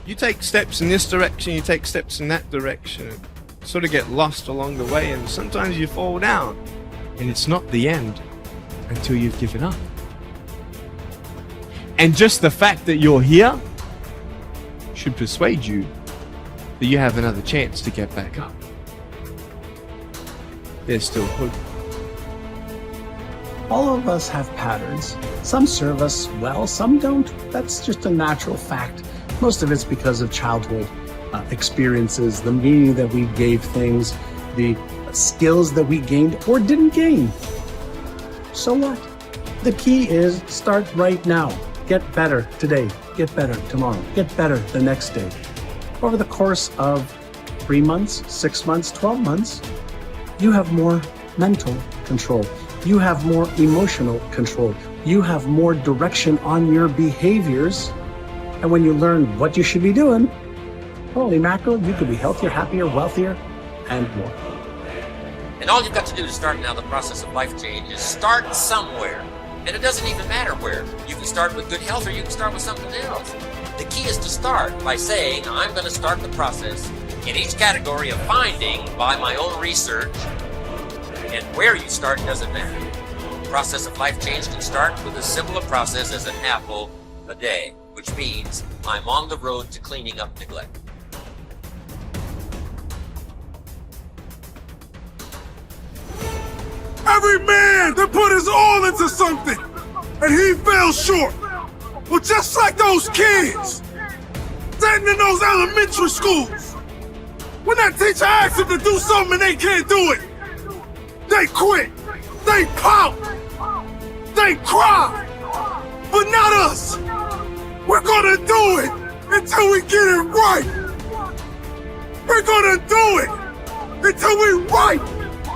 you take steps in this direction, you take steps in that direction, sort of get lost along the way, and sometimes you fall down, and it's not the end until you've given up. And just the fact that you're here should persuade you that you have another chance to get back up. There's still hope. All of us have patterns. Some serve us well, some don't. That's just a natural fact. Most of it's because of childhood experiences, the meaning that we gave things, the skills that we gained or didn't gain. So what? The key is start right now. Get better today, get better tomorrow, get better the next day. Over the course of 3 months, 6 months, 12 months, you have more mental control. You have more emotional control. You have more direction on your behaviors. And when you learn what you should be doing, holy mackerel, you could be healthier, happier, wealthier, and more. And all you've got to do to start now the process of life change is start somewhere. And it doesn't even matter where. You can start with good health or you can start with something else. The key is to start by saying, I'm going to start the process in each category of finding by my own research. And where you start doesn't matter. The process of life change can start with as simple a process as an apple a day, which means I'm on the road to cleaning up neglect. Every man that put his all into something and he fell short. Well, just like those kids sitting in those elementary schools, when that teacher asks them to do something and they can't do it, they quit, they pout, they cry, but not us. We're gonna do it until we get it right. We're gonna do it until we write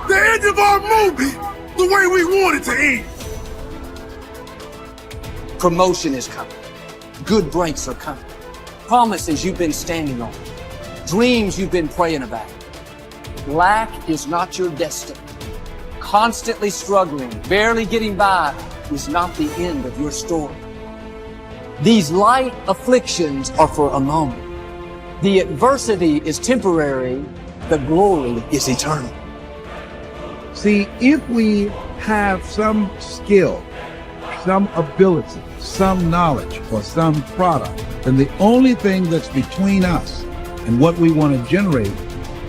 the end of our movie the way we want it to end. Promotion is coming. Good breaks are coming. Promises you've been standing on. Dreams you've been praying about. Lack is not your destiny. Constantly struggling, barely getting by is not the end of your story. These light afflictions are for a moment. The adversity is temporary. The glory is eternal. See, if we have some skill, some ability, some knowledge, or some product, then the only thing that's between us and what we want to generate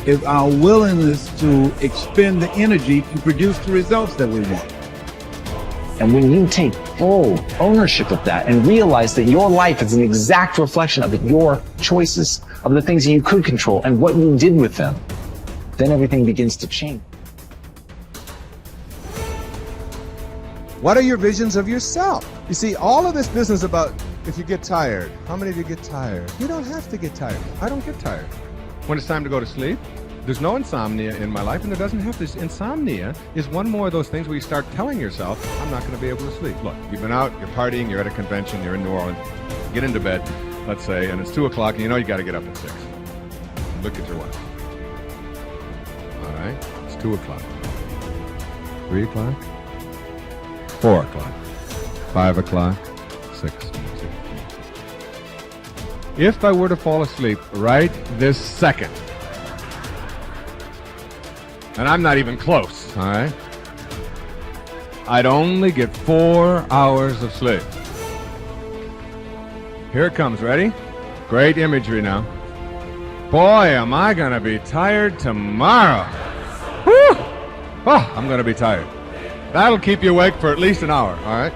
is our willingness to expend the energy to produce the results that we want. And when you take full ownership of that and realize that your life is an exact reflection of your choices, of the things that you could control and what you did with them, then everything begins to change. What are your visions of yourself? You see, all of this business about if you get tired, how many of you get tired? You don't have to get tired. I don't get tired. When it's time to go to sleep, there's no insomnia in my life, and there doesn't have to. Insomnia is one more of those things where you start telling yourself, I'm not going to be able to sleep. Look, you've been out, you're partying, you're at a convention, you're in New Orleans, get into bed, let's say, and it's 2 o'clock, and you know you got to get up at 6. Look at your watch. All right, it's 2 o'clock. 3 o'clock? 4 o'clock, 5 o'clock, 6. If I were to fall asleep right this second, and I'm not even close, all right, I'd only get 4 hours of sleep. Here it comes, ready? Great imagery now. Boy, am I gonna be tired tomorrow. Whew! Oh, I'm gonna be tired. That'll keep you awake for at least an hour, all right?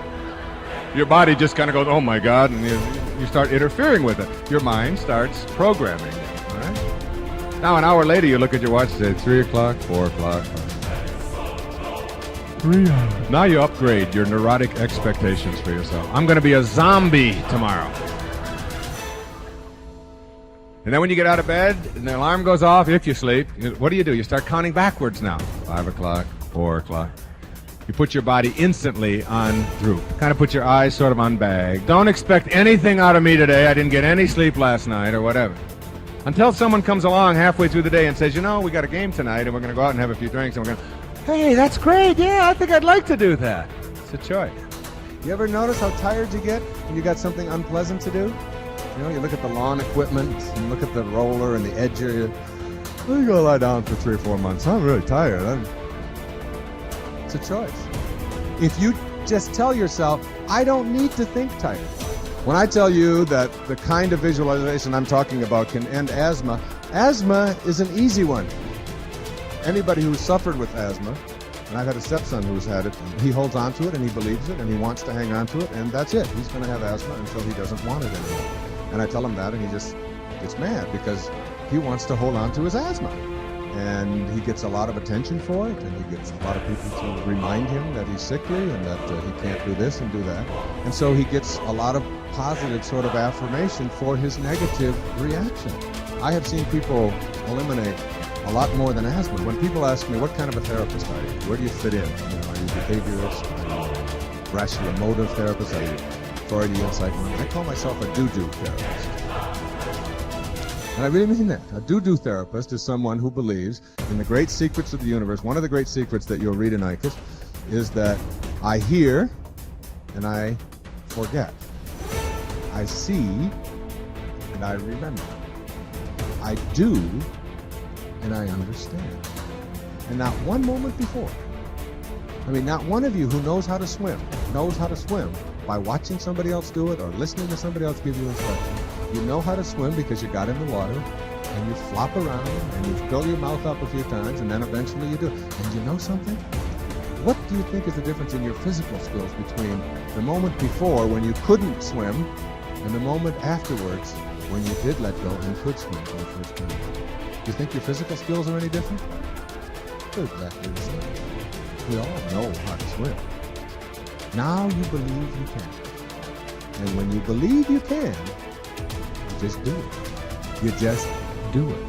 Your body just kind of goes, oh my God, and you start interfering with it. Your mind starts programming, all right? Now, an hour later, you look at your watch and say, 3 o'clock, 4 o'clock. 3 hours. Now you upgrade your neurotic expectations for yourself. I'm going to be a zombie tomorrow. And then when you get out of bed and the alarm goes off, if you sleep, what do? You start counting backwards now. 5 o'clock, 4 o'clock. You put your body instantly on droop. Kind of put your eyes sort of on bag. Don't expect anything out of me today. I didn't get any sleep last night or whatever. Until someone comes along halfway through the day and says, you know, we got a game tonight and we're going to go out and have a few drinks and we're going to, hey, that's great. Yeah, I think I'd like to do that. It's a choice. You ever notice how tired you get when you got something unpleasant to do? You know, you look at the lawn equipment, and look at the roller and the edger. You go lie down for 3 or 4 months. I'm really tired. It's a choice. If you just tell yourself, I don't need to think tired. When I tell you that the kind of visualization I'm talking about can end asthma, asthma is an easy one. Anybody who's suffered with asthma, and I've had a stepson who's had it, he holds on to it and he believes it and he wants to hang on to it, and that's it. He's going to have asthma until he doesn't want it anymore. And I tell him that and he just gets mad because he wants to hold on to his asthma. And he gets a lot of attention for it, and he gets a lot of people to remind him that he's sickly and that he can't do this and do that. And so he gets a lot of positive sort of affirmation for his negative reaction. I have seen people eliminate a lot more than asthma. When people ask me, what kind of a therapist are you? Where do you fit in? You know, are you behaviorist? Are you rational emotive therapist? Are you Freudian psychoanalyst? I call myself a do-do therapist. And I really mean that. A do-do therapist is someone who believes in the great secrets of the universe. One of the great secrets that you'll read in ICUS is that I hear and I forget. I see and I remember. I do and I understand. And not one moment before. I mean, not one of you who knows how to swim by watching somebody else do it or listening to somebody else give you instructions. You know how to swim because you got in the water and you flop around and you fill your mouth up a few times and then eventually you do it. And you know something? What do you think is the difference in your physical skills between the moment before when you couldn't swim and the moment afterwards when you did let go and could swim for the first time? Do you think your physical skills are any different? They're exactly the same. We all know how to swim. Now you believe you can. And when you believe you can, just do it. You just do it.